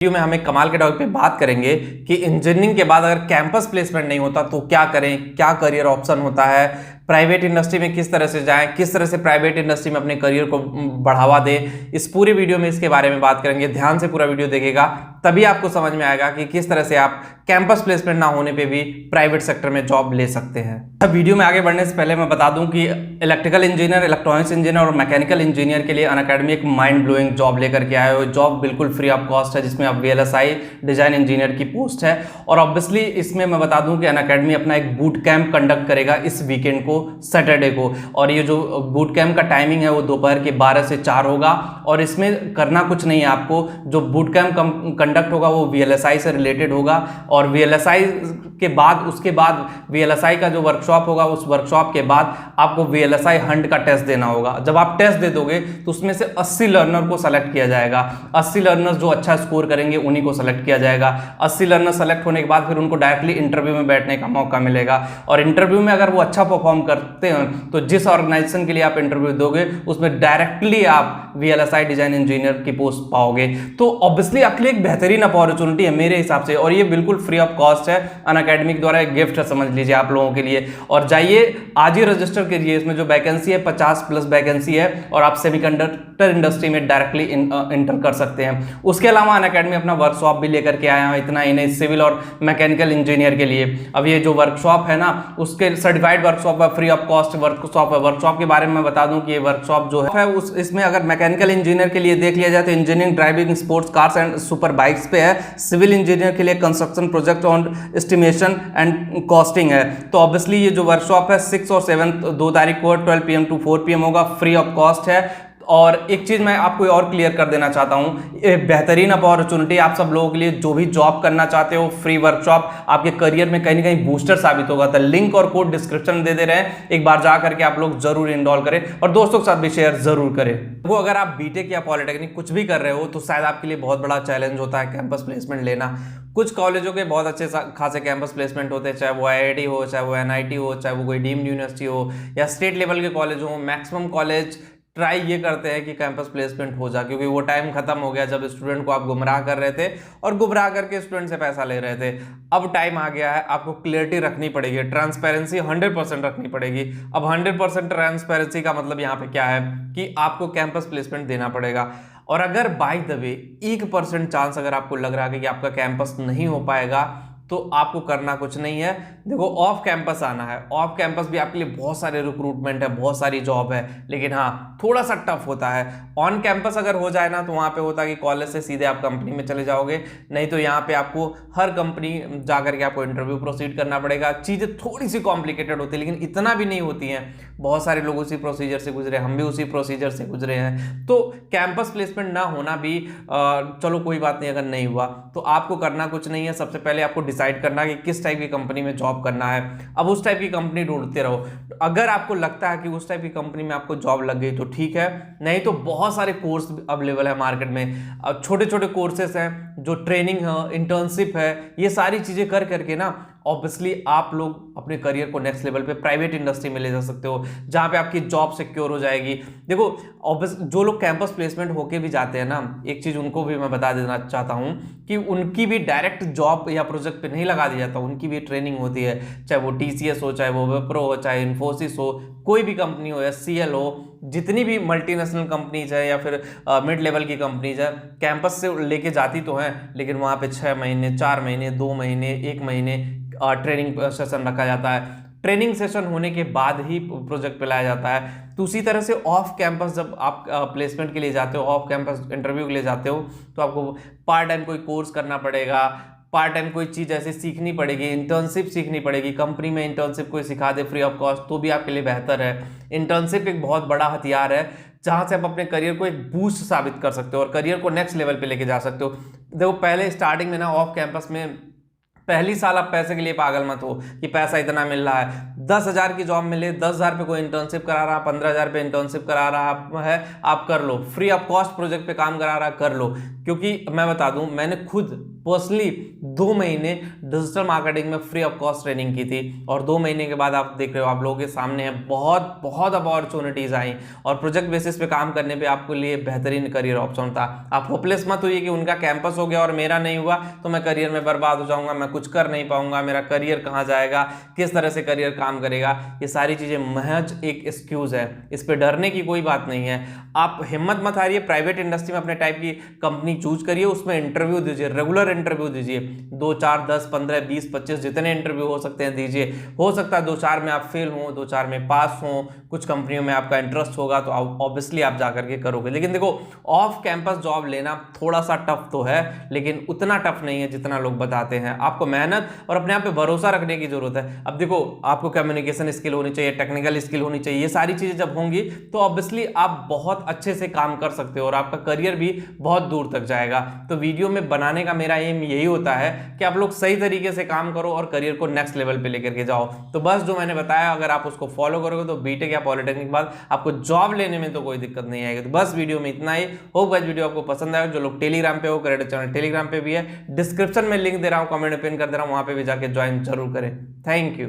Video में हम एक कमाल के टॉपिक पे बात करेंगे कि इंजीनियरिंग के बाद अगर कैंपस प्लेसमेंट नहीं होता तो क्या करें, क्या करियर ऑप्शन होता है, प्राइवेट इंडस्ट्री में किस तरह से जाएं, किस तरह से प्राइवेट इंडस्ट्री में अपने करियर को बढ़ावा दें। इस पूरे वीडियो में इसके बारे में बात करेंगे। ध्यान से पूरा वीडियो देखिएगा, तभी आपको समझ में आएगा कि किस तरह से आप कैंपस प्लेसमेंट ना होने पे भी प्राइवेट सेक्टर में जॉब ले सकते हैं। अब वीडियो में आगे बढ़ने से पहले मैं बता दूं कि इलेक्ट्रिकल इंजीनियर, इलेक्ट्रॉनिक्स इंजीनियर और मैकेनिकल इंजीनियर के लिए अनअकैडमी एक माइंड ब्लोइंग जॉब लेकर के आए हो। जॉब बिल्कुल फ्री ऑफ कॉस्ट है, जिसमें आप VLSI डिजाइन इंजीनियर की पोस्ट है। और ऑब्वियसली इसमें मैं बता दूं कि अनअकैडमी अपना एक बूट कैंप कंडक्ट करेगा इस वीकेंड को, सैटरडे को। और ये जो बूट कैंप का टाइमिंग है वो दोपहर के 12 से 4 होगा। और इसमें करना कुछ नहीं है आपको। जो बूट कैंप कंडक्ट होगा वो VLSI से रिलेटेड होगा। और VLSI के बाद, उसके बाद VLSI का जो वर्कशॉप होगा, उस वर्कशॉप के बाद आपको VLSI हंट का टेस्ट देना होगा। जब आप टेस्ट दे दोगे तो उसमें से 80 लर्नर को सेलेक्ट किया जाएगा। 80 लर्नर्स जो अच्छा स्कोर करेंगे उन्हीं को सेलेक्ट किया जाएगा। 80 लर्नर सेलेक्ट होने के बाद फिर उनको डायरेक्टली इंटरव्यू में बैठने का मौका मिलेगा। और इंटरव्यू में अगर वो अच्छा परफॉर्म करते हैं तो जिस ऑर्गेनाइजेशन के लिए आप इंटरव्यू दोगे उसमें डायरेक्टली आप VLSI डिजाइन इंजीनियर की पोस्ट पाओगे। तो ऑब्वियसली आपके लिए एक बेहतरीन अपॉर्चुनिटी है मेरे हिसाब से, और ये बिल्कुल फ्री ऑफ कॉस्ट है। अनअकैडमी द्वारा एक गिफ्ट है, समझ लीजिए आप लोगों के लिए। और जाइए आज ही रजिस्टर कीजिए। इसमें जो वैकेंसी है 50+ वैकेंसी है, और आप सेमीकंडक्टर इंडस्ट्री में डायरेक्टली इंटर कर सकते हैं। उसके अलावा अनअकैडमी अपना वर्कशॉप भी लेकर के आया है। इतना ही नहीं, सिविल और मैकेनिकल इंजीनियर के लिए अब ये जो वर्कशॉप है ना, उसके सर्टिफाइड वर्कशॉप है, फ्री ऑफ कॉस्ट वर्कशॉप है। वर्कशॉप के बारे में बता दूं कि ये वर्कशॉप जो है इसमें अगर मैकेनिकल इंजीनियर के लिए देख लिया जाए तो engineering, driving, sports cars and super bikes पे है। सिविल इंजीनियर के लिए construction project on estimation and costing है। तो ऑब्वियसली ये जो वर्कशॉप है 6 और 7 2 तारीख को 12 PM to 4 PM होगा, फ्री ऑफ कॉस्ट है। और एक चीज मैं आपको और क्लियर कर देना चाहता हूं, ये बेहतरीन अपॉर्चुनिटी आप सब लोगों के लिए, जो भी जॉब करना चाहते हो। फ्री वर्कशॉप आपके करियर में कहीं ना कहीं बूस्टर साबित होगा। तो लिंक और कोड डिस्क्रिप्शन में दे रहे हैं, एक बार जा करके आप लोग जरूर इनरोल करें और दोस्तों के साथ भी शेयर जरूर करें। वो अगर आप बीटेक या पॉलिटेक्निक कुछ भी कर रहे हो तो शायद आपके लिए बहुत बड़ा चैलेंज होता है कैंपस प्लेसमेंट लेना। कुछ कॉलेजों के बहुत अच्छे खासे कैंपस प्लेसमेंट होते हैं, चाहे वो IIT हो, चाहे वो NIT हो, चाहे वो कोई डीम्ड यूनिवर्सिटी हो या स्टेट लेवल के कॉलेज हो। मैक्सिमम कॉलेज ट्राई ये करते हैं कि कैंपस प्लेसमेंट हो जाए, क्योंकि वो टाइम खत्म हो गया जब स्टूडेंट को आप गुमराह कर रहे थे और गुमराह करके स्टूडेंट से पैसा ले रहे थे। अब टाइम आ गया है, आपको क्लियरिटी रखनी पड़ेगी, ट्रांसपेरेंसी 100% रखनी पड़ेगी। अब 100% ट्रांसपेरेंसी का मतलब यहाँ पे क्या है कि आपको कैंपस प्लेसमेंट देना पड़ेगा। और अगर बाय द वे 1% चांस अगर आपको लग रहा है कि आपका कैंपस नहीं हो पाएगा तो आपको करना कुछ नहीं है। देखो, ऑफ कैंपस आना है। ऑफ कैंपस भी आपके लिए बहुत सारे रिक्रूटमेंट है, बहुत सारी जॉब है, लेकिन हाँ थोड़ा सा टफ होता है। ऑन कैंपस अगर हो जाए ना तो वहाँ पे होता है कि कॉलेज से सीधे आप कंपनी में चले जाओगे, नहीं तो यहाँ पे आपको हर कंपनी जाकर के आपको इंटरव्यू प्रोसीड करना पड़ेगा। चीज़ें थोड़ी सी कॉम्प्लिकेटेड होती है, लेकिन इतना भी नहीं होती हैं। बहुत सारे लोग उसी प्रोसीजर से गुजरे, हम भी उसी प्रोसीजर से गुजरे हैं। तो कैंपस प्लेसमेंट ना होना भी चलो कोई बात नहीं, अगर नहीं हुआ तो आपको करना कुछ नहीं है। सबसे पहले आपको डिसाइड करना कि किस टाइप की कंपनी में जॉब करना है। अब उस टाइप की कंपनी ढूंढते रहो। अगर आपको लगता है कि उस टाइप की कंपनी में आपको जॉब लग गई तो ठीक है, नहीं तो बहुत सारे कोर्स अवेलेबल है मार्केट में। छोटे छोटे कोर्सेस हैं, जो ट्रेनिंग है, इंटर्नशिप है, ये सारी चीजें कर करके ना ऑब्वियसली आप लोग अपने करियर को नेक्स्ट लेवल पे प्राइवेट इंडस्ट्री में ले जा सकते हो, जहां पे आपकी जॉब सिक्योर हो जाएगी। देखो ऑब्वियस जो लोग कैंपस प्लेसमेंट होके भी जाते हैं ना, एक चीज उनको भी मैं बता देना चाहता हूं कि उनकी भी डायरेक्ट जॉब या प्रोजेक्ट पे नहीं लगा दिया जाता, उनकी भी ट्रेनिंग होती है। चाहे वो TCS हो, चाहे वो विप्रो हो, चाहे इन्फोसिस हो, कोई भी कंपनी हो, SCL हो, जितनी भी मल्टीनेशनल कंपनीज है या फिर मिड लेवल की कंपनीज है, कैंपस से लेके जाती तो हैं, लेकिन वहाँ पे 6 महीने, 4 महीने, 2 महीने, 1 महीने ट्रेनिंग सेशन रखा जाता है। ट्रेनिंग सेशन होने के बाद ही प्रोजेक्ट पे लाया जाता है। तो उसी तरह से ऑफ कैंपस जब आप प्लेसमेंट के लिए जाते हो, ऑफ कैंपस इंटरव्यू के लिए जाते हो, तो आपको पार्ट टाइम कोई कोर्स करना पड़ेगा, पार्ट टाइम कोई चीज़ ऐसी सीखनी पड़ेगी, इंटर्नशिप सीखनी पड़ेगी। कंपनी में इंटर्नशिप कोई सिखा दे फ्री ऑफ कॉस्ट तो भी आपके लिए बेहतर है। इंटर्नशिप एक बहुत बड़ा हथियार है जहां से आप अपने करियर को एक बूस्ट साबित कर सकते हो और करियर को नेक्स्ट लेवल पे लेके जा सकते हो। देखो पहले स्टार्टिंग में ना ऑफ कैंपस में पहली साल आप पैसे के लिए पागल मत हो कि पैसा इतना मिल रहा है। 10,000 की जॉब मिले, 10,000 पे कोई इंटर्नशिप करा रहा, 15,000 पे इंटर्नशिप करा रहा है, आप कर लो। फ्री ऑफ कॉस्ट प्रोजेक्ट पे काम करा रहा, कर लो। क्योंकि मैं बता दूं, मैंने खुद पर्सनली 2 महीने डिजिटल मार्केटिंग में फ्री ऑफ कॉस्ट ट्रेनिंग की थी, और 2 महीने के बाद आप देख रहे हो आप लोगों के सामने है बहुत बहुत अपॉर्चुनिटीज आई, और प्रोजेक्ट बेसिस पे काम करने पे आपके लिए बेहतरीन करियर ऑप्शन था। आप होपलेस मत हुई कि उनका कैंपस हो गया और मेरा नहीं हुआ तो मैं करियर में बर्बाद हो जाऊंगा, मैं कुछ कर नहीं पाऊंगा, मेरा करियर कहाँ जाएगा, किस तरह से करियर काम करेगा। ये सारी चीजें महज एक एक्सक्यूज है, इस पे डरने की कोई बात नहीं है। आप हिम्मत मत हारिए, प्राइवेट इंडस्ट्री में अपने टाइप की कंपनी चूज करिए, उसमें इंटरव्यू दीजिए, रेगुलर इंटरव्यू दीजिए, 2 4 10 15 20 25 जितने इंटरव्यू हो सकते हैं दीजिए। हो सकता है 2 4 में आप फेल हो, 2 4 में पास हो, कुछ कंपनियों में आपका इंटरेस्ट होगा तो ऑब्वियसली आप जाकर के करोगे। लेकिन देखो, ऑफ कैंपस जॉब लेना थोड़ा सा टफ तो है, लेकिन उतना टफ नहीं है जितना लोग बताते हैं। आपको मेहनत और अपने आप पे भरोसा रखने की जरूरत है। अब देखो, आपको कम्युनिकेशन स्किल होनी चाहिए, टेक्निकल स्किल होनी चाहिए, ये सारी चीजें जब होंगी तो ऑब्वियसली आप बहुत अच्छे से काम कर सकते हो और आपका करियर भी बहुत दूर तक जाएगा। तो वीडियो में बनाने का मेरा एम यही होता है कि आप लोग सही तरीके से काम करो और करियर को नेक्स्ट लेवल पे लेकर के जाओ। तो बस जो मैंने बताया, अगर आप उसको फॉलो करोगे तो बीटेक या पॉलिटेक्निक के बाद आपको जॉब लेने में तो कोई दिक्कत नहीं आएगी। तो बस वीडियो में इतना ही। होप गाइस वीडियो आपको पसंद आएगा। जो लोग टेलीग्राम पे हो, क्रेडिट चैनल टेलीग्राम पे भी है, डिस्क्रिप्शन में लिंक दे रहा हूं, कमेंट पिन कर दे रहा हूं, वहां पे भी जाके ज्वाइन जरूर करें। Thank you.